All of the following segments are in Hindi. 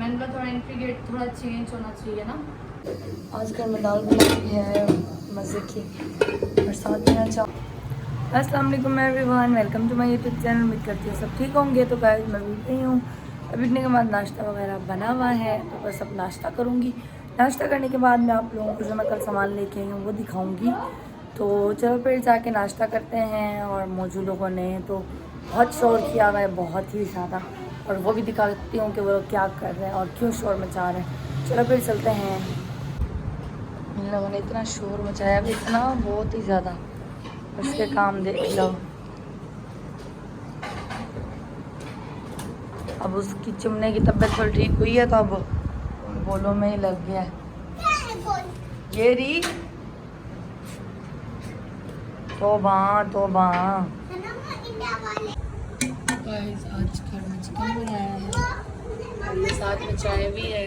मैंने बोला थोड़ा एंट्री गेट थोड़ा चेंज होना चाहिए ना। आज घर में दाल बनाई है मज़े की और साथ में अचार। अस्सलाम वालेकुम everyone, welcome to my YouTube channel. उम्मीद करती हूँ सब ठीक होंगे। तो गाइस मैं भी गई हूँ, अभी उठने के बाद नाश्ता वगैरह बना हुआ है, तो बस अब नाश्ता करूँगी। नाश्ता करने के बाद मैं आप लोगों को जो मैं कल सामान लेके आई हूँ वो दिखाऊँगी। तो चलो फिर जाके नाश्ता करते हैं। और मौजूद लोगों ने तो बहुत शोर किया हुआ है, बहुत ही ज़्यादा, और वो भी दिखाती हूँ कि वो लोग क्या कर रहे हैं और क्यों शोर मचा रहे हैं। चलो फिर चलते हैं। इन लोगों ने इतना शोर मचाया भी, इतना बहुत ही ज़्यादा, उसके काम देख लो। अब उसकी चुमने की तबीयत थोड़ी ठीक हुई है तो अब बोलों में ही लग गया है। ये री तोबा तोबा। आज घर में चिकन बनाया है और ये साथ में चाय भी है।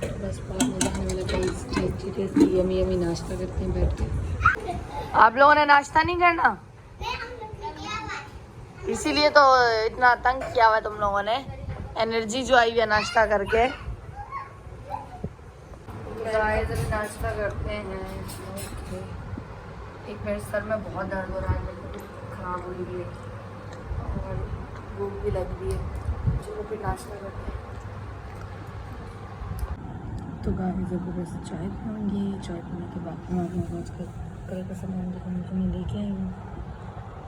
बस बहुत मजा आने वाला है। टेस्टी टेस्टी यमी यमी नाश्ता करते हैं बैठ के। आप लोगों ने नाश्ता नहीं करना, इसीलिए तो इतना तंग किया हुआ है तुम लोगों ने। एनर्जी जो आई है नाश्ता करके। नाश्ता करते हैं। एक मेरे सर में बहुत दर्द हो रहा है, मेरे को खराब हुई है और भूख भी लग रही है। चलो फिर नाश्ता करते हैं। तो गाइस जब बस चाय पीऊँगी, चाय पीने के बाद मैं आप लोगों को कल का सामान दिखाने के लिए लेके आई हूँ।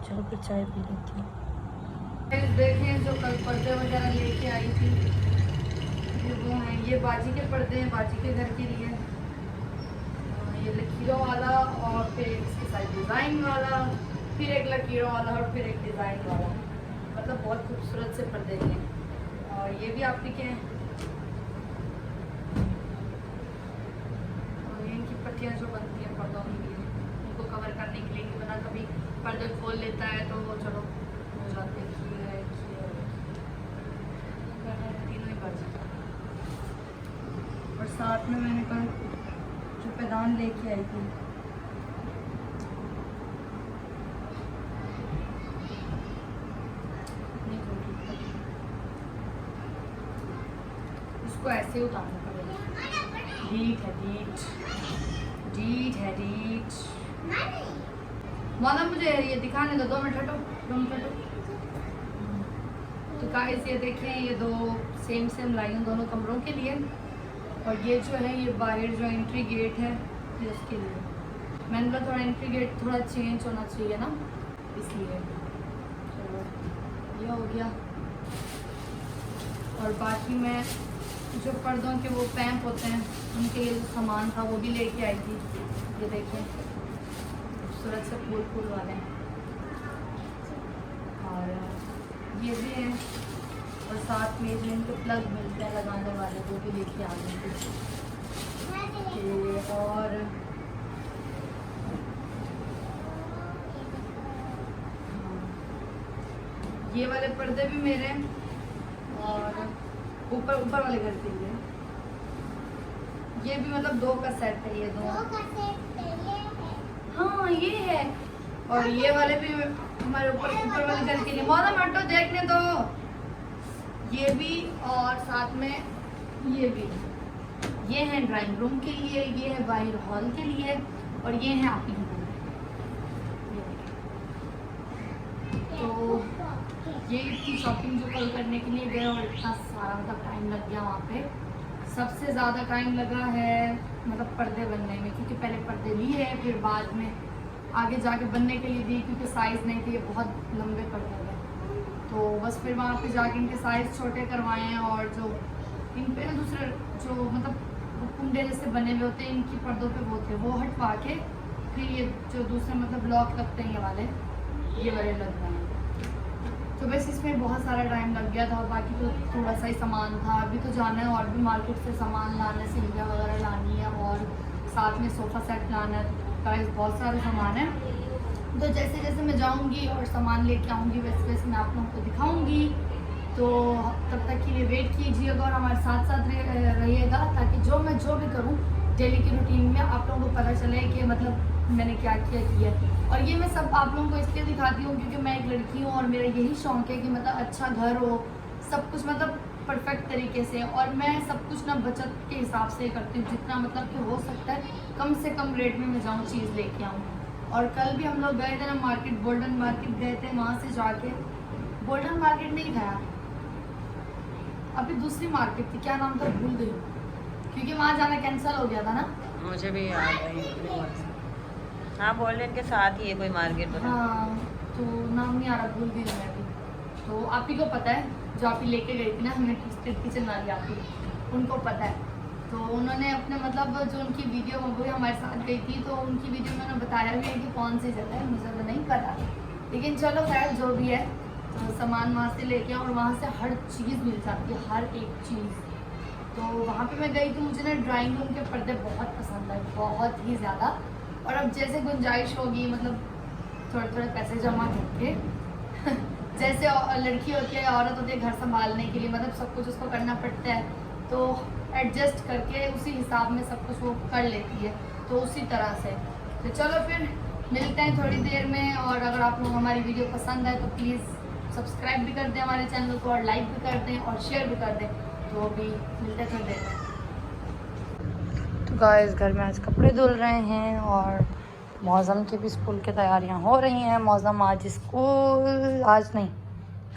चलो फिर चाय पी लेती हूँ। देखें जो कल पर्दे वगैरह लेके आई थी, ये वो हैं, ये बाजी के पर्दे हैं, बाजी के घर के लिए। ये लकीरों वाला और फिर इसके साथ डिज़ाइन वाला, फिर एक लकीरों वाला और फिर एक डिज़ाइन वाला। मतलब बहुत खूबसूरत से पर्दे हैं। और ये भी आपके हैं, और ये इनकी पट्टियाँ जो बनती हैं पर्दों के लिए, उनको कवर करने के लिए, कि बना कभी पर्दे खोल लेता है तो वो चलो हो जाते हैं। और साथ में मैंने कल जो पैदान लेके आई थी, इसको ऐसे ही उतारना पड़ेगा। डीट है डीट, डीट है डीट। माना मुझे ये दिखाने दो, 2 मिनट हटो, 2 मिनट हटो। तो गाइस ये देखें, ये दो सेम लाई हूँ दोनों कमरों के लिए। और ये जो है ये बाहर जो एंट्री गेट है ये उसके लिए। मैंने बोला थोड़ा एंट्री गेट थोड़ा चेंज होना चाहिए ना, इसलिए। चलो ये हो गया। और बाकी मैं जो पर्दों के वो पैम्प होते हैं उनके लिए जो सामान था वो भी लेके आई थी। ये देखें खूबसूरत से फूल वाले, और ये भी है। और साथ में जो इनके प्लग मिलते हैं लगाने वाले वो भी लेके आ गए थे। और ये वाले पर्दे भी मेरे, और ऊपर वाले घर के लिए ये भी, मतलब 2 का सेट है। ये 2 हाँ ये है। और ये वाले भी हमारे ऊपर वाले घर के लिए। मौसम हटो देखने दो। ये भी, और साथ में ये भी। ये है ड्राइंग रूम के लिए, ये है बाहर हॉल के लिए, और ये है आपकी रूम। तो ये इतनी शॉपिंग जो कल करने के लिए गए और इतना सारा मतलब टाइम लग गया वहाँ पे। सबसे ज़्यादा टाइम लगा है मतलब पर्दे बनने में, क्योंकि पहले पर्दे लिए फिर बाद में आगे जाके बनने के लिए दी, क्योंकि साइज़ नहीं थे, बहुत लंबे पर्दे थे। तो बस फिर वहाँ पे जाके इनके साइज़ छोटे करवाए हैं। और जो इन पे ना दूसरे जो मतलब कुंडे जैसे बने हुए होते हैं इनकी पर्दों पे वो थे, वो हटवा के फिर ये जो दूसरे मतलब ब्लॉक लगते हैं ये वाले लगवाए हैं। तो बस इसमें बहुत सारा टाइम लग गया था। और बाकी तो थोड़ा सा ही सामान था। अभी तो जाना है और भी मार्केट से सामान लाना, सीढ़ियाँ वगैरह लानी है, और साथ में सोफ़ा सेट लाना है। गाइस बहुत सारा सामान है। तो जैसे जैसे मैं जाऊंगी और सामान लेके आऊँगी वैसे वैसे मैं आप लोगों को दिखाऊंगी। तो तब तक के लिए वेट कीजिएगा और हमारे साथ साथ रहिएगा, ताकि जो भी करूँ डेली की रूटीन में आप लोगों को पता चले कि मतलब मैंने क्या किया। और ये मैं सब आप लोगों को इसलिए दिखाती हूँ क्योंकि मैं एक लड़की हूँ और मेरा यही शौक़ है कि मतलब अच्छा घर हो, सब कुछ मतलब परफेक्ट तरीके से। और मैं सब कुछ ना बचत के हिसाब से करती हूँ, जितना मतलब कि हो सकता है कम से कम रेट में मैं जाऊँ चीज़ लेके आऊँ। और कल भी हम लोग गए थे ना मार्केट, गोल्डन मार्केट गए थे, वहाँ से जाके गोल्डन मार्केट नहीं गया, अभी दूसरी मार्केट थी, क्या नाम था भूल गई, क्योंकि वहाँ जाना कैंसिल हो गया था ना। मुझे भी याद है। हाँ गोल्डन के साथ ही है कोई मार्केट बना। हाँ तो नाम नहीं आ रहा, भूल गई मैं भी। तो आप ही को पता है, जो आप ही लेके गई थी ना हमें ट्विस्टेड किचन वाली, आप ही उनको पता है। तो उन्होंने अपने मतलब जो उनकी वीडियो वो हमारे साथ गई थी, तो उनकी वीडियो में उन्होंने बताया भी है कि कौन सी जगह है, मुझे तो नहीं पता, लेकिन चलो खैर जो भी है। तो सामान वहाँ से लेके और वहाँ से हर चीज़ मिल जाती है, हर एक चीज़। तो वहाँ पे मैं गई थी, मुझे ना ड्राइंग रूम के पर्दे बहुत पसंद आए, बहुत ही ज़्यादा। और अब जैसे गुंजाइश होगी, मतलब थोड़े थोड़े पैसे जमा करके जैसे लड़की होती है, औरत होती है, घर संभालने के लिए मतलब सब कुछ उसको करना पड़ता है, तो एडजस्ट करके उसी हिसाब में सब कुछ वो कर लेती है। तो उसी तरह से तो चलो फिर मिलते हैं थोड़ी देर में। और अगर आप लोग हमारी वीडियो पसंद आए तो प्लीज़ सब्सक्राइब भी कर दें हमारे चैनल को, और लाइक भी कर दें और शेयर भी कर दें। तो अभी मिलते हैं थोड़ी देर में। तो गाइस घर में आज कपड़े धुल रहे हैं और मौज़म की भी स्कूल की तैयारियां हो रही हैं। मौज़म आज स्कूल, आज नहीं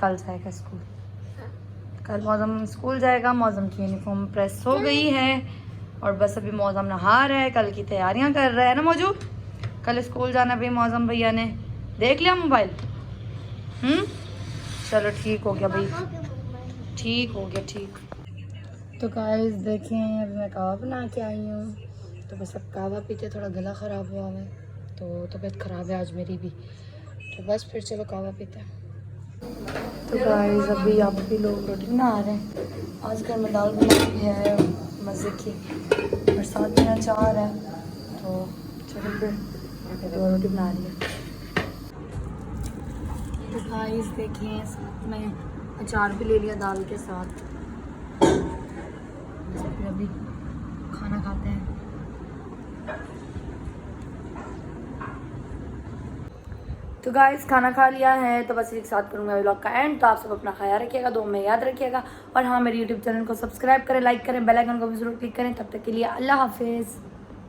कल जाएगा स्कूल, कल मौज़म स्कूल जाएगा। मौज़म की यूनिफॉर्म प्रेस हो गई है और बस अभी मौज़म नहा रहा है, कल की तैयारियां कर रहा है ना मौजू। कल स्कूल जाना भी मौज़म भैया ने देख लिया मोबाइल। चलो ठीक हो गया भाई, ठीक हो गया ठीक। तो गाइस देखें अभी मैं कहवा बना के आई हूँ, तो बस अब कहवा पीते थोड़ा गला ख़राब हुआ है, तो तबीयत ख़राब है आज मेरी भी, तो बस फिर चलो कहवा पीते हैं। तो गाइस अभी आप भी लोग रोटी बना रहे हैं। आज घर में दाल बनाई है मज़े की, और साथ में अचार है, तो चलो फिर तो रोटी बना रही है। तो गाइस देखें साथ में अचार भी ले लिया दाल के साथ, फिर अभी खाना खाते हैं। तो गाइस खाना खा लिया है, तो बस एक साथ करूँगा व्लॉग का एंड। तो आप सब अपना ख्याल रखिएगा, दो में याद रखिएगा, और हाँ मेरे यूट्यूब चैनल को सब्सक्राइब करें, लाइक करें, बेल आइकन को भी जरूर क्लिक करें। तब तक के लिए अल्लाह हाफिज़।